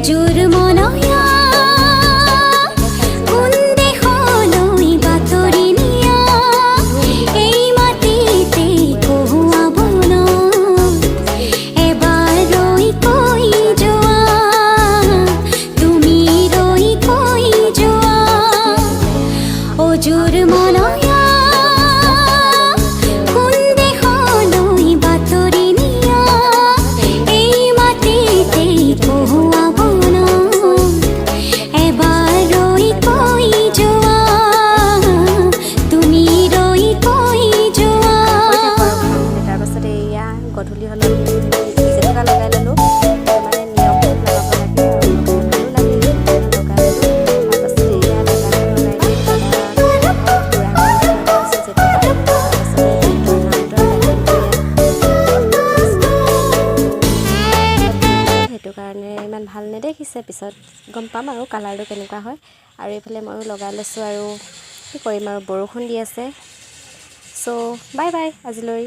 অজুৰ মনয়া কোন দেশলৈ বাতৰি নিয়া এই মাটিতে কহুৱাব ন এবাৰ ৰৈ কৈ যোৱা তুমি ৰৈ কৈ যোৱা অজুৰ মনয়া কোন দেশলৈ বাতৰি নিয়া এই মাটিতে কহুৱাব ন এবাৰ ৰৈ কৈ যোৱা তুমি ৰৈ কৈ যোৱা তাৰপাছত এয়া গধূলি হ'লে জেতুকা লগাই ল'লোঁ মানে নিয়ম লগাব লাগে আৰু ভালো লাগিল লগাই ল'লোঁ তাৰপাছত এয়া সেইটো কাৰণে ইমান ভাল নেদেখিছে পিছত গম পাম আৰু কালাৰটো কেনেকুৱা হয় আৰু এইফালে ময়ো লগাই লৈছোঁ আৰু কি কৰিম আৰু বৰষুণ দি আছে চ' বাই বাই আজিলৈ